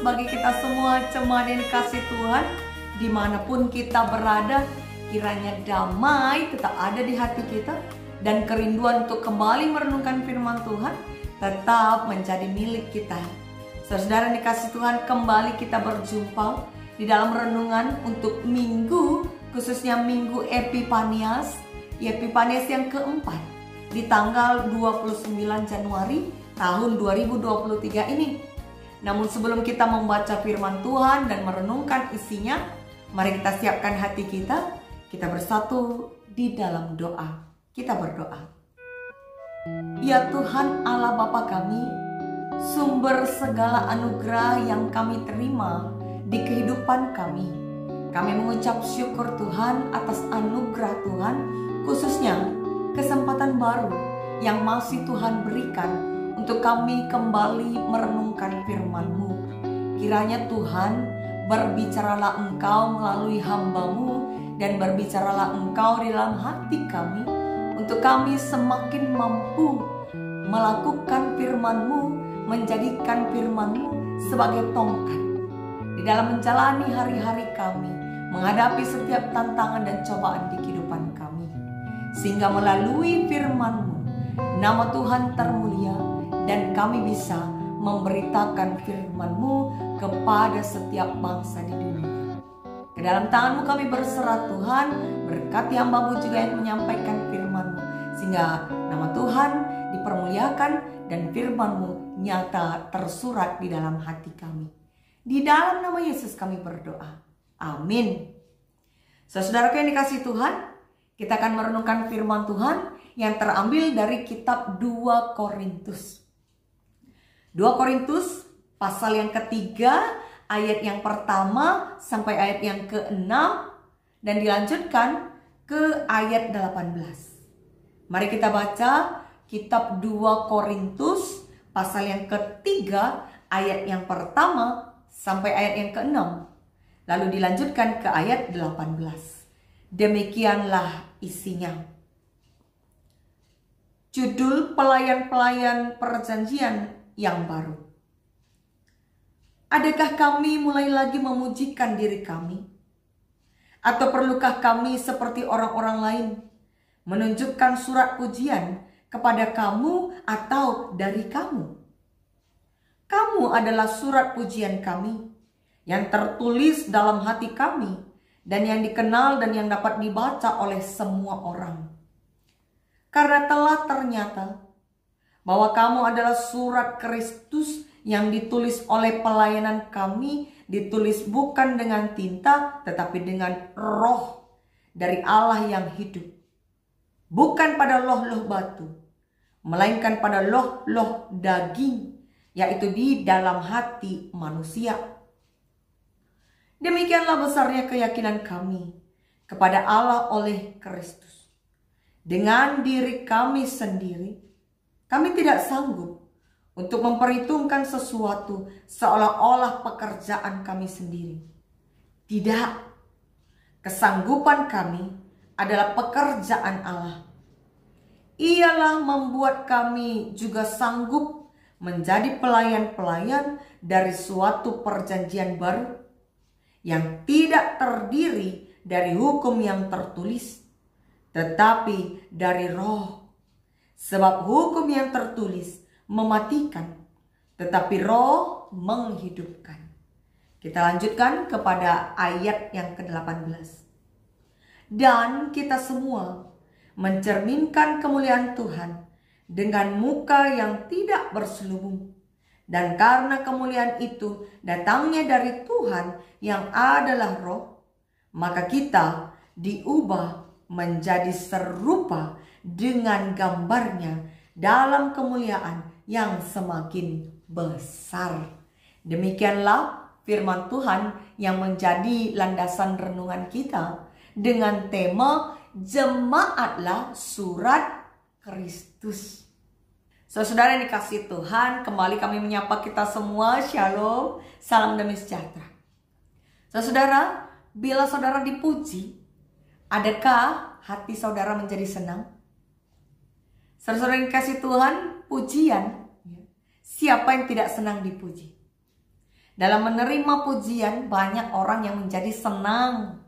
bagi kita semua jemaat yang dikasih Tuhan, dimanapun kita berada, kiranya damai tetap ada di hati kita dan kerinduan untuk kembali merenungkan firman Tuhan tetap menjadi milik kita. Saudara yang dikasih Tuhan, kembali kita berjumpa di dalam renungan untuk minggu, khususnya minggu Epifanias yang keempat di tanggal 29 Januari tahun 2023 ini. Namun sebelum kita membaca firman Tuhan dan merenungkan isinya, mari kita siapkan hati kita bersatu di dalam doa. Kita berdoa. Ya Tuhan Allah Bapa kami, sumber segala anugerah yang kami terima di kehidupan kami. Kami mengucap syukur Tuhan atas anugerah Tuhan, khususnya kesempatan baru yang masih Tuhan berikan untuk kami kembali merenungkan firman-Mu. Kiranya Tuhan, berbicaralah Engkau melalui hamba-Mu dan berbicaralah Engkau di dalam hati kami untuk kami semakin mampu melakukan firman-Mu, menjadikan firman-Mu sebagai tongkat di dalam menjalani hari-hari kami, menghadapi setiap tantangan dan cobaan di kehidupan kami. Sehingga melalui firman-Mu, nama Tuhan termulia dan kami bisa memberitakan firman-Mu kepada setiap bangsa di dunia. Ke dalam tangan-Mu kami berserah Tuhan, berkati hamba-Mu juga yang menyampaikan firman-Mu, sehingga nama Tuhan dipermuliakan dan firman-Mu nyata tersurat di dalam hati kami. Di dalam nama Yesus kami berdoa. Amin. Saudara yang dikasih Tuhan, kita akan merenungkan firman Tuhan yang terambil dari kitab 2 Korintus. 2 Korintus pasal yang ketiga, ayat yang pertama sampai ayat yang ke-6 dan dilanjutkan ke ayat 18. Mari kita baca kitab 2 Korintus pasal yang ketiga, ayat yang pertama sampai ayat yang ke-6. Lalu dilanjutkan ke ayat 18. Demikianlah isinya. Judul pelayan-pelayan perjanjian yang baru. Adakah kami mulai lagi memujikan diri kami? Atau perlukah kami seperti orang-orang lain menunjukkan surat pujian kepada kamu atau dari kamu? Kamu adalah surat pujian kami yang tertulis dalam hati kami dan yang dikenal dan yang dapat dibaca oleh semua orang. Karena telah ternyata bahwa kamu adalah surat Kristus yang ditulis oleh pelayanan kami, ditulis bukan dengan tinta tetapi dengan roh dari Allah yang hidup. Bukan pada loh-loh batu, melainkan pada loh-loh daging, yaitu di dalam hati manusia. Demikianlah besarnya keyakinan kami kepada Allah oleh Kristus. Dengan diri kami sendiri, kami tidak sanggup untuk memperhitungkan sesuatu seolah-olah pekerjaan kami sendiri. Tidak, kesanggupan kami adalah pekerjaan Allah. Ialah membuat kami juga sanggup menjadi pelayan-pelayan dari suatu perjanjian baru yang tidak terdiri dari hukum yang tertulis, tetapi dari roh. Sebab hukum yang tertulis mematikan, tetapi roh menghidupkan. Kita lanjutkan kepada ayat yang ke-18. Dan kita semua mencerminkan kemuliaan Tuhan dengan muka yang tidak berselubung. Dan karena kemuliaan itu datangnya dari Tuhan yang adalah roh, maka kita diubah menjadi serupa dengan gambarnya dalam kemuliaan yang semakin besar. Demikianlah firman Tuhan yang menjadi landasan renungan kita dengan tema Jemaatlah Surat Kristus. Saudara yang dikasih Tuhan, kembali kami menyapa kita semua. Shalom, salam damai sejahtera. Saudara, bila saudara dipuji, adakah hati saudara menjadi senang? Saudara yang dikasih Tuhan, pujian, siapa yang tidak senang dipuji? Dalam menerima pujian, banyak orang yang menjadi senang.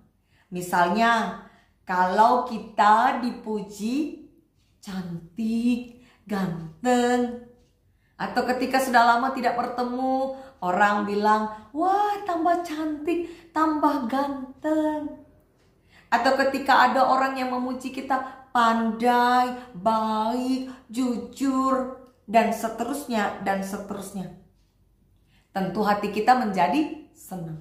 Misalnya, kalau kita dipuji cantik, ganteng. Atau ketika sudah lama tidak bertemu, orang bilang, wah tambah cantik, tambah ganteng. Atau ketika ada orang yang memuji kita pandai, baik, jujur, dan seterusnya, dan seterusnya. Tentu hati kita menjadi senang.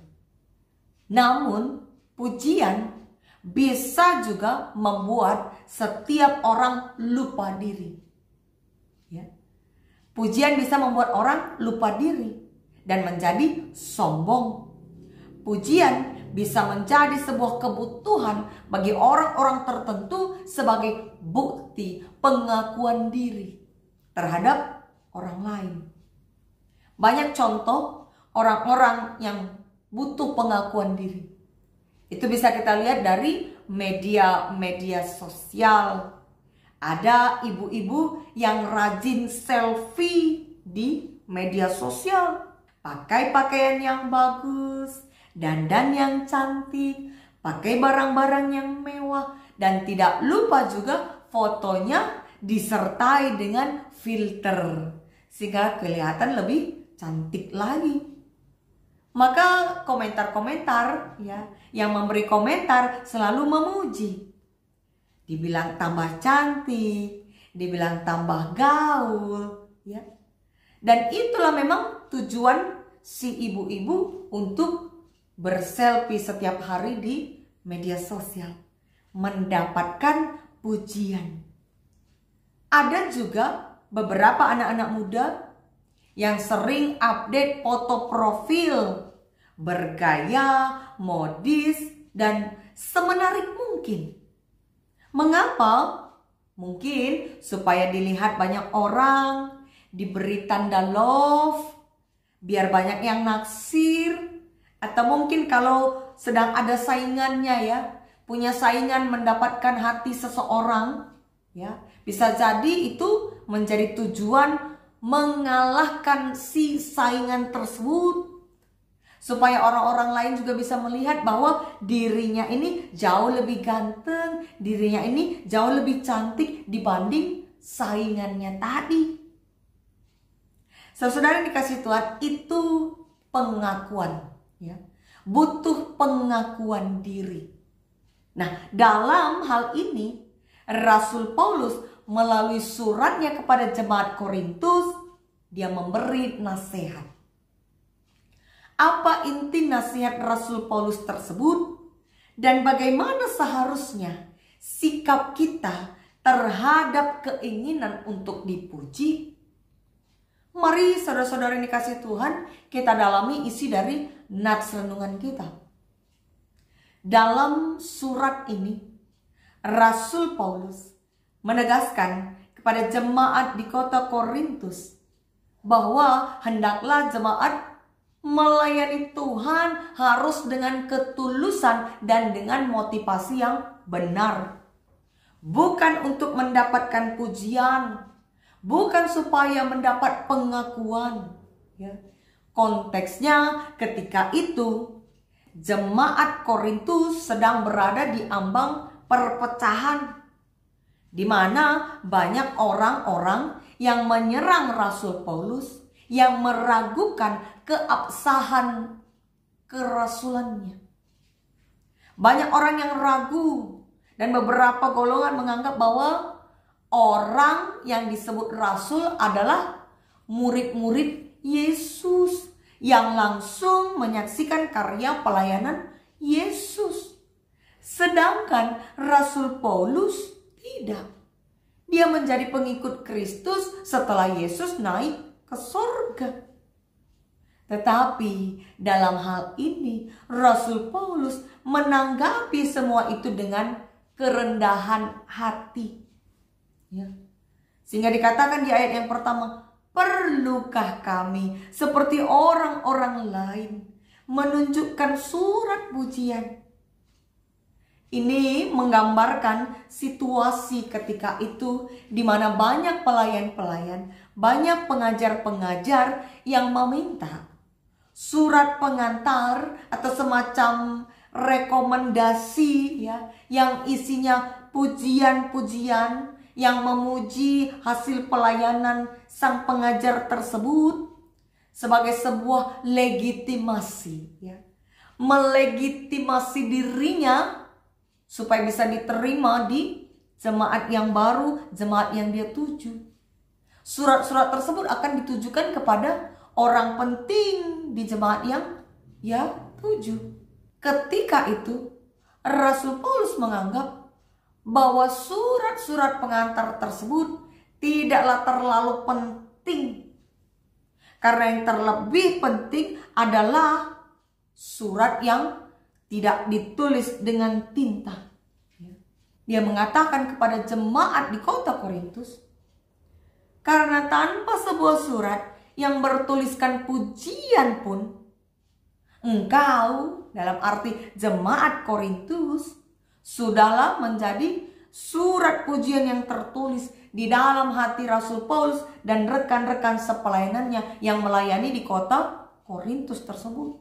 Namun, pujian bisa juga membuat setiap orang lupa diri. Ya. Pujian bisa membuat orang lupa diri dan menjadi sombong. Pujian bisa menjadi sebuah kebutuhan bagi orang-orang tertentu sebagai bukti pengakuan diri terhadap orang lain. Banyak contoh orang-orang yang butuh pengakuan diri. Itu bisa kita lihat dari media sosial. Ada ibu-ibu yang rajin selfie di media sosial. Pakai pakaian yang bagus, dandan yang cantik, pakai barang-barang yang mewah. Dan tidak lupa juga fotonya disertai dengan filter. Sehingga kelihatan lebih cantik lagi. Maka komentar-komentar ya, yang memberi komentar selalu memuji. Dibilang tambah cantik, dibilang tambah gaul, ya. Dan itulah memang tujuan si ibu-ibu untuk berselfie setiap hari di media sosial, mendapatkan pujian. Ada juga beberapa anak-anak muda yang sering update foto profil, bergaya, modis, dan semenarik mungkin. Mengapa? Mungkin supaya dilihat banyak orang, diberi tanda love, biar banyak yang naksir. Atau mungkin kalau sedang ada saingannya ya, punya saingan mendapatkan hati seseorang, ya, bisa jadi itu menjadi tujuan mengalahkan si saingan tersebut, supaya orang-orang lain juga bisa melihat bahwa dirinya ini jauh lebih ganteng, dirinya ini jauh lebih cantik dibanding saingannya tadi. Saudara yang dikasih Tuhan, itu pengakuan, ya. Butuh pengakuan diri. Nah, dalam hal ini Rasul Paulus melalui suratnya kepada jemaat Korintus, dia memberi nasihat. Apa inti nasihat Rasul Paulus tersebut? Dan bagaimana seharusnya sikap kita terhadap keinginan untuk dipuji? Mari saudara-saudara yang dikasih Tuhan, kita dalami isi dari nats renungan kita. Dalam surat ini, Rasul Paulus menegaskan kepada jemaat di kota Korintus bahwa hendaklah jemaat melayani Tuhan harus dengan ketulusan dan dengan motivasi yang benar. Bukan untuk mendapatkan pujian, bukan supaya mendapat pengakuan. Ya. Konteksnya ketika itu jemaat Korintus sedang berada di ambang perpecahan, di mana banyak orang-orang yang menyerang Rasul Paulus, yang meragukan keabsahan kerasulannya. Banyak orang yang ragu, dan beberapa golongan menganggap bahwa orang yang disebut rasul adalah murid-murid Yesus yang langsung menyaksikan karya pelayanan Yesus. Sedangkan Rasul Paulus tidak. Dia menjadi pengikut Kristus setelah Yesus naik ke sorga. Tetapi dalam hal ini Rasul Paulus menanggapi semua itu dengan kerendahan hati. Ya. Sehingga dikatakan di ayat yang pertama, perlukah kami seperti orang-orang lain menunjukkan surat pujian? Ini menggambarkan situasi ketika itu di mana banyak pelayan-pelayan, banyak pengajar-pengajar yang meminta surat pengantar atau semacam rekomendasi ya, yang isinya pujian-pujian yang memuji hasil pelayanan sang pengajar tersebut sebagai sebuah legitimasi ya. Melegitimasi dirinya supaya bisa diterima di jemaat yang baru, jemaat yang dia tuju. Surat-surat tersebut akan ditujukan kepada orang penting di jemaat yang ya tuju. Ketika itu Rasul Paulus menganggap bahwa surat-surat pengantar tersebut tidaklah terlalu penting, karena yang terlebih penting adalah surat yang tidak ditulis dengan tinta. Dia mengatakan kepada jemaat di kota Korintus, karena tanpa sebuah surat yang bertuliskan pujian pun, engkau, dalam arti jemaat Korintus, sudahlah menjadi surat pujian yang tertulis di dalam hati Rasul Paulus dan rekan-rekan sepelayanannya yang melayani di kota Korintus tersebut.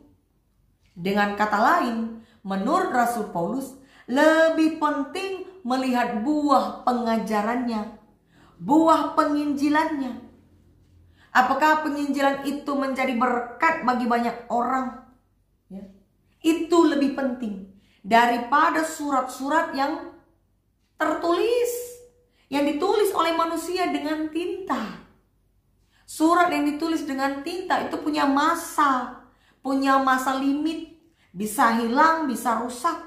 Dengan kata lain, menurut Rasul Paulus, lebih penting melihat buah pengajarannya, buah penginjilannya. Apakah penginjilan itu menjadi berkat bagi banyak orang? Ya. Itu lebih penting daripada surat-surat yang tertulis, yang ditulis oleh manusia dengan tinta. Surat yang ditulis dengan tinta itu punya masa limit, bisa hilang, bisa rusak.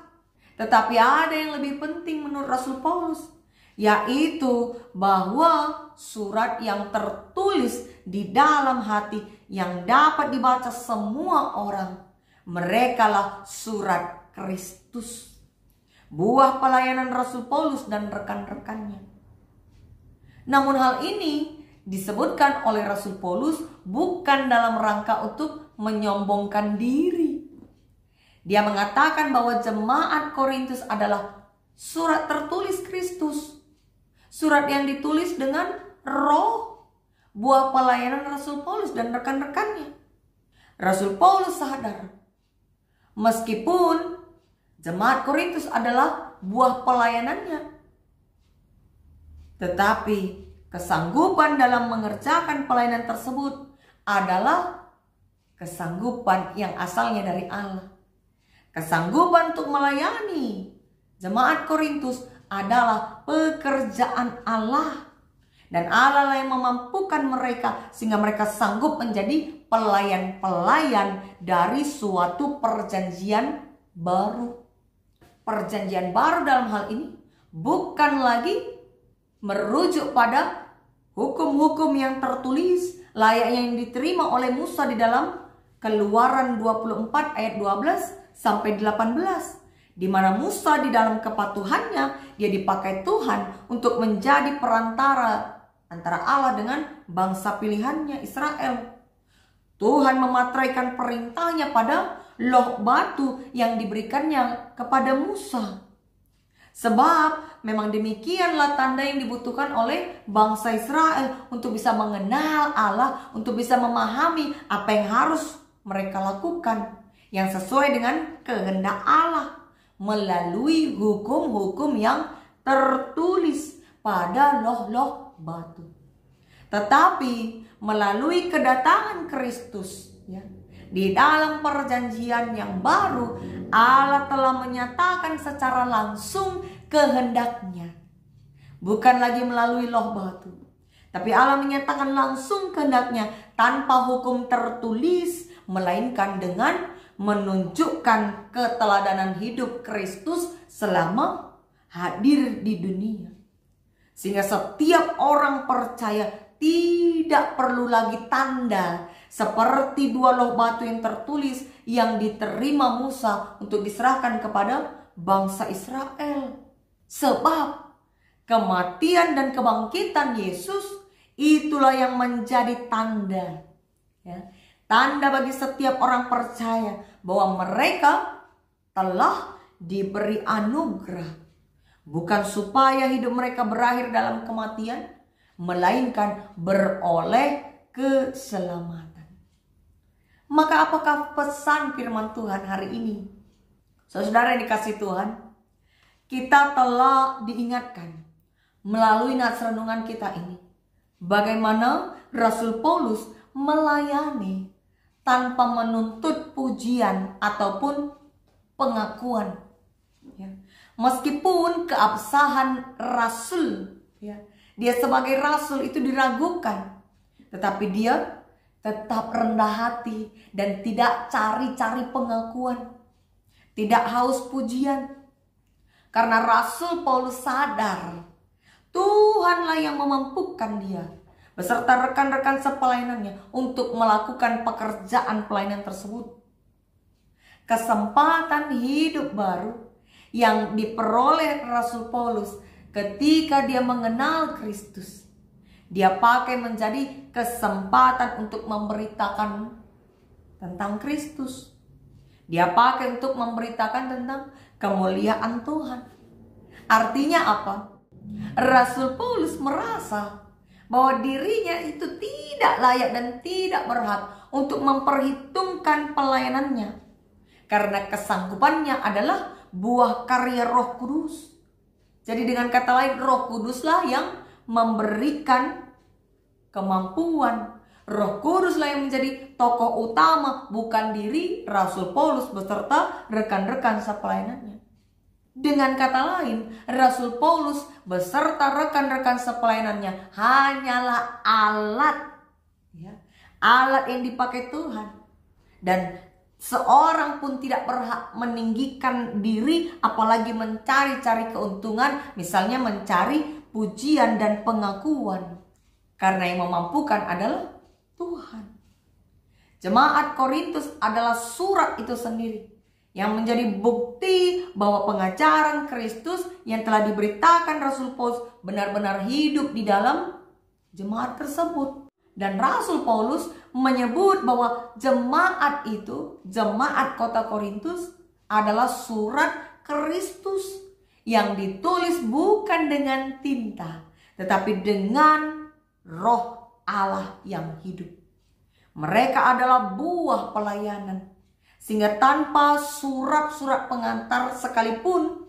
Tetapi ada yang lebih penting menurut Rasul Paulus, yaitu bahwa surat yang tertulis di dalam hati yang dapat dibaca semua orang, merekalah surat Kristus, buah pelayanan Rasul Paulus dan rekan-rekannya. Namun hal ini disebutkan oleh Rasul Paulus bukan dalam rangka untuk menyombongkan diri. Dia mengatakan bahwa jemaat Korintus adalah surat tertulis Kristus, surat yang ditulis dengan roh, buah pelayanan Rasul Paulus dan rekan-rekannya. Rasul Paulus sadar, meskipun jemaat Korintus adalah buah pelayanannya, tetapi kesanggupan dalam mengerjakan pelayanan tersebut adalah kesanggupan yang asalnya dari Allah. Kesanggupan untuk melayani jemaat Korintus adalah pekerjaan Allah. Dan Allah yang memampukan mereka sehingga mereka sanggup menjadi pelayan-pelayan dari suatu perjanjian baru. Perjanjian baru dalam hal ini bukan lagi merujuk pada hukum-hukum yang tertulis layaknya yang diterima oleh Musa di dalam Keluaran 24 ayat 12 sampai 18, di mana Musa di dalam kepatuhannya dia dipakai Tuhan untuk menjadi perantara antara Allah dengan bangsa pilihannya Israel. Tuhan memateraikan perintahnya pada loh batu yang diberikannya kepada Musa. Sebab memang demikianlah tanda yang dibutuhkan oleh bangsa Israel untuk bisa mengenal Allah, untuk bisa memahami apa yang harus mereka lakukan yang sesuai dengan kehendak Allah melalui hukum-hukum yang tertulis pada loh-loh batu. Tetapi melalui kedatangan Kristus ya, di dalam perjanjian yang baru, Allah telah menyatakan secara langsung kehendaknya. Bukan lagi melalui loh batu, tapi Allah menyatakan langsung kehendaknya tanpa hukum tertulis, melainkan dengan menunjukkan keteladanan hidup Kristus selama hadir di dunia. Sehingga setiap orang percaya tidak perlu lagi tanda seperti dua loh batu yang tertulis yang diterima Musa untuk diserahkan kepada bangsa Israel. Sebab kematian dan kebangkitan Yesus itulah yang menjadi tanda. Ya. Tanda bagi setiap orang percaya bahwa mereka telah diberi anugerah. Bukan supaya hidup mereka berakhir dalam kematian, melainkan beroleh keselamatan. Maka apakah pesan firman Tuhan hari ini? Saudara yang dikasihi Tuhan, kita telah diingatkan melalui nats renungan kita ini, bagaimana Rasul Paulus melayani tanpa menuntut pujian ataupun pengakuan. Ya. Meskipun keabsahan Rasul, ya, dia sebagai Rasul itu diragukan, tetapi dia tetap rendah hati dan tidak cari-cari pengakuan, tidak haus pujian. Karena Rasul Paulus sadar Tuhanlah yang memampukan dia beserta rekan-rekan sepelayanannya untuk melakukan pekerjaan pelayanan tersebut. Kesempatan hidup baru yang diperoleh Rasul Paulus ketika dia mengenal Kristus, dia pakai menjadi kesempatan untuk memberitakan tentang Kristus. Dia pakai untuk memberitakan tentang kemuliaan Tuhan. Artinya apa? Rasul Paulus merasa bahwa dirinya itu tidak layak dan tidak berhak untuk memperhitungkan pelayanannya, karena kesanggupannya adalah buah karya Roh Kudus. Jadi dengan kata lain, Roh Kuduslah yang memberikan kemampuan. Roh Kuduslah yang menjadi tokoh utama, bukan diri Rasul Paulus beserta rekan-rekan sepelayanannya. Dengan kata lain, Rasul Paulus beserta rekan-rekan sepelayanannya hanyalah alat, ya, alat yang dipakai Tuhan. Dan seorang pun tidak berhak meninggikan diri, apalagi mencari-cari keuntungan, misalnya mencari pujian dan pengakuan. Karena yang memampukan adalah Tuhan. Jemaat Korintus adalah surat itu sendiri yang menjadi bukti bahwa pengajaran Kristus yang telah diberitakan Rasul Paulus benar-benar hidup di dalam jemaat tersebut. Dan Rasul Paulus menyebut bahwa jemaat itu, jemaat kota Korintus adalah surat Kristus yang ditulis bukan dengan tinta, tetapi dengan Roh Allah yang hidup. Mereka adalah buah pelayanan, sehingga tanpa surat-surat pengantar sekalipun,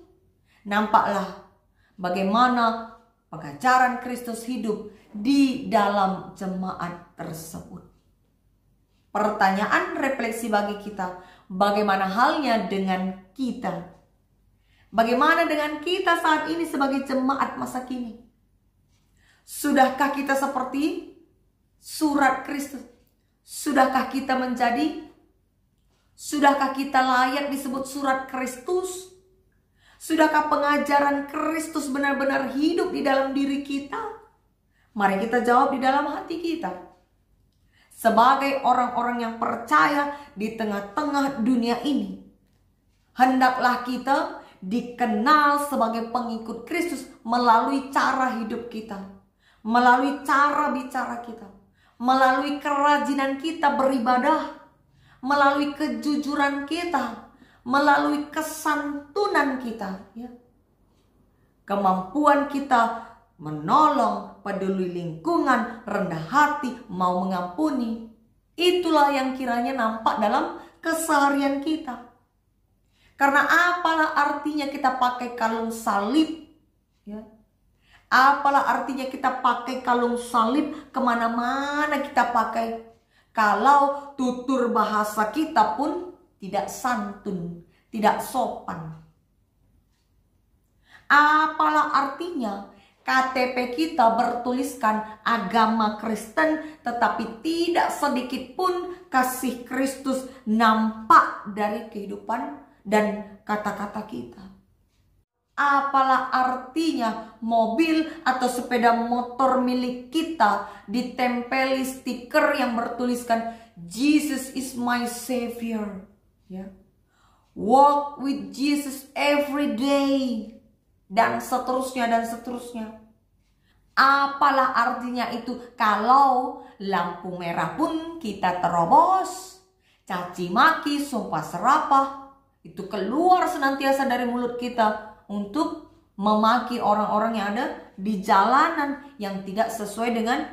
nampaklah bagaimana pengajaran Kristus hidup di dalam jemaat tersebut. Pertanyaan refleksi bagi kita, bagaimana halnya dengan kita? Bagaimana dengan kita saat ini sebagai jemaat masa kini? Sudahkah kita seperti surat Kristus? Sudahkah kita layak disebut surat Kristus? Sudahkah pengajaran Kristus benar-benar hidup di dalam diri kita? Mari kita jawab di dalam hati kita. Sebagai orang-orang yang percaya di tengah-tengah dunia ini, hendaklah kita dikenal sebagai pengikut Kristus melalui cara hidup kita, melalui cara bicara kita, melalui kerajinan kita beribadah, melalui kejujuran kita, melalui kesantunan kita, ya. Kemampuan kita menolong, peduli lingkungan, rendah hati, mau mengampuni, itulah yang kiranya nampak dalam keseharian kita. Karena apalah artinya kita pakai kalung salib, ya. Apalah artinya kita pakai kalung salib kemana-mana kita pakai, kalau tutur bahasa kita pun tidak santun, tidak sopan. Apalah artinya KTP kita bertuliskan agama Kristen, tetapi tidak sedikit pun kasih Kristus nampak dari kehidupan dan kata-kata kita. Apalah artinya mobil atau sepeda motor milik kita ditempeli stiker yang bertuliskan Jesus is my Savior, ya. Walk with Jesus every day, dan seterusnya dan seterusnya. Apalah artinya itu kalau lampu merah pun kita terobos, caci maki, sumpah serapah itu keluar senantiasa dari mulut kita untuk memaki orang-orang yang ada di jalanan yang tidak sesuai dengan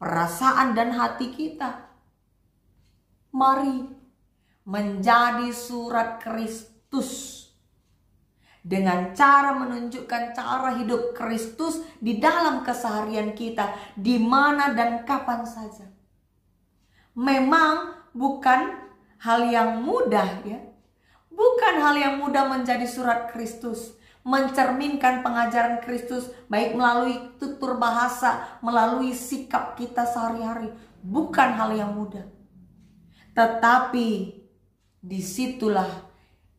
perasaan dan hati kita. Mari menjadi surat Kristus dengan cara menunjukkan cara hidup Kristus di dalam keseharian kita, di mana dan kapan saja. Memang bukan hal yang mudah ya. Bukan hal yang mudah menjadi surat Kristus, mencerminkan pengajaran Kristus baik melalui tutur bahasa, melalui sikap kita sehari-hari. Bukan hal yang mudah. Tetapi disitulah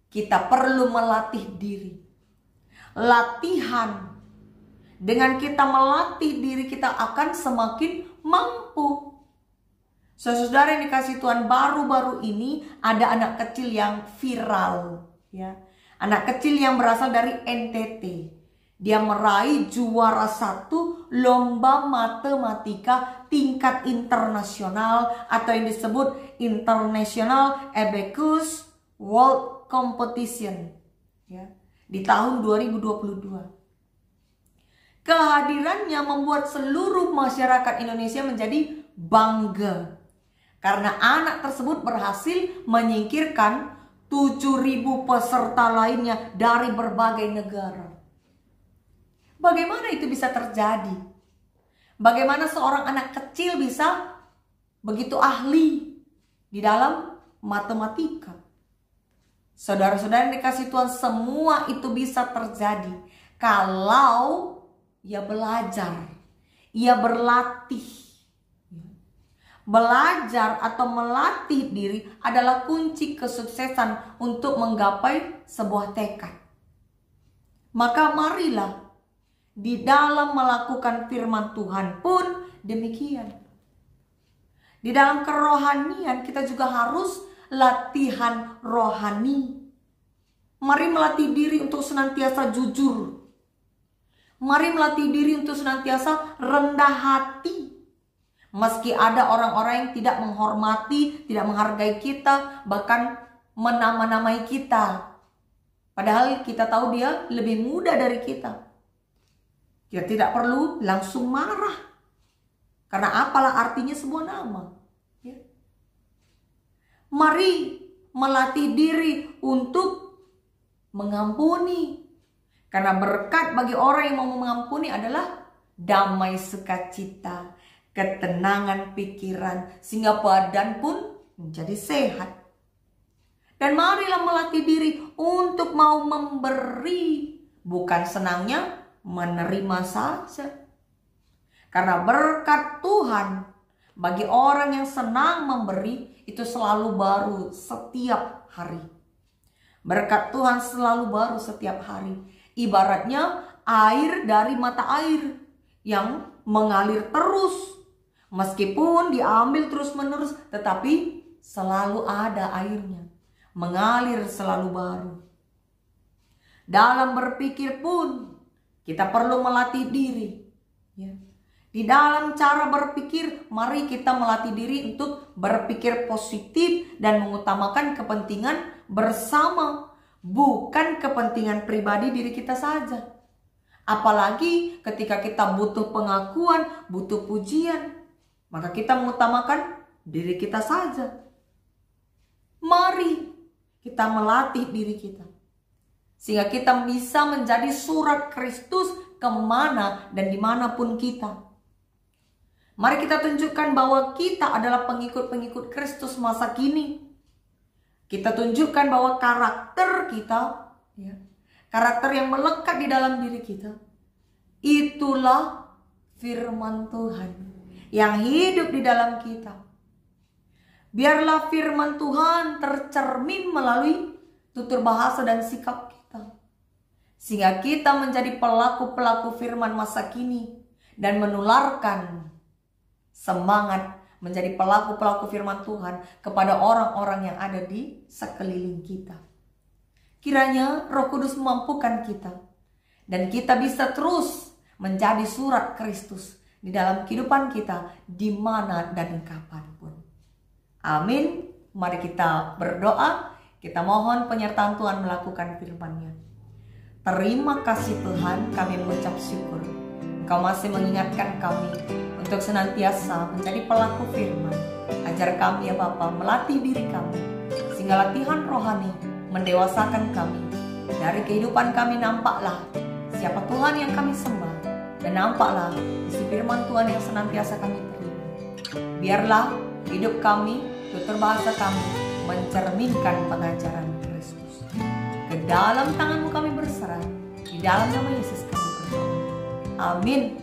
kita perlu melatih diri. Latihan. Dengan kita melatih diri, kita akan semakin mampu. Saudara yang dikasih Tuhan, baru-baru ini ada anak kecil yang viral ya. Anak kecil yang berasal dari NTT. Dia meraih juara 1 lomba matematika tingkat internasional atau yang disebut International Abacus World Competition ya, di tahun 2022. Kehadirannya membuat seluruh masyarakat Indonesia menjadi bangga. Karena anak tersebut berhasil menyingkirkan 7.000 peserta lainnya dari berbagai negara. Bagaimana itu bisa terjadi? Bagaimana seorang anak kecil bisa begitu ahli di dalam matematika? Saudara-saudara yang dikasih Tuhan, semua itu bisa terjadi kalau ia belajar, ia berlatih. Belajar atau melatih diri adalah kunci kesuksesan untuk menggapai sebuah tekad. Maka marilah di dalam melakukan firman Tuhan pun demikian. Di dalam kerohanian kita juga harus latihan rohani. Mari melatih diri untuk senantiasa jujur. Mari melatih diri untuk senantiasa rendah hati. Meski ada orang-orang yang tidak menghormati, tidak menghargai kita, bahkan menama-namai kita. Padahal kita tahu dia lebih muda dari kita. Kita tidak perlu langsung marah. Karena apalah artinya sebuah nama. Ya. Mari melatih diri untuk mengampuni. Karena berkat bagi orang yang mau mengampuni adalah damai sukacita, ketenangan pikiran, sehingga badan pun menjadi sehat. Dan marilah melatih diri untuk mau memberi, bukan senangnya menerima saja. Karena berkat Tuhan bagi orang yang senang memberi itu selalu baru setiap hari. Berkat Tuhan selalu baru setiap hari. Ibaratnya air dari mata air yang mengalir terus. Meskipun diambil terus-menerus, tetapi selalu ada airnya. Mengalir selalu baru. Dalam berpikir pun, kita perlu melatih diri. Ya. Di dalam cara berpikir, mari kita melatih diri untuk berpikir positif dan mengutamakan kepentingan bersama. Bukan kepentingan pribadi diri kita saja. Apalagi ketika kita butuh pengakuan, butuh pujian. Maka kita mengutamakan diri kita saja. Mari kita melatih diri kita. Sehingga kita bisa menjadi surat Kristus kemana dan dimanapun kita. Mari kita tunjukkan bahwa kita adalah pengikut-pengikut Kristus masa kini. Kita tunjukkan bahwa karakter kita, ya, karakter yang melekat di dalam diri kita, itulah firman Tuhan yang hidup di dalam kita. Biarlah firman Tuhan tercermin melalui tutur bahasa dan sikap kita. Sehingga kita menjadi pelaku-pelaku firman masa kini. Dan menularkan semangat menjadi pelaku-pelaku firman Tuhan kepada orang-orang yang ada di sekeliling kita. Kiranya Roh Kudus memampukan kita. Dan kita bisa terus menjadi surat Kristus di dalam kehidupan kita, di mana dan kapanpun. Amin. Mari kita berdoa. Kita mohon penyertaan Tuhan melakukan firman-Nya. Terima kasih Tuhan, kami mengucap syukur. Engkau masih mengingatkan kami untuk senantiasa menjadi pelaku firman. Ajar kami ya Bapa, melatih diri kami, sehingga latihan rohani mendewasakan kami. Dari kehidupan kami nampaklah siapa Tuhan yang kami sembah, dan nampaklah isi firman Tuhan yang senantiasa kami terima. Biarlah hidup kami, tutur bahasa kami, mencerminkan pengajaran Kristus. Ke dalam tangan-Mu kami berserah, di dalam nama Yesus kami berdoa. Amin.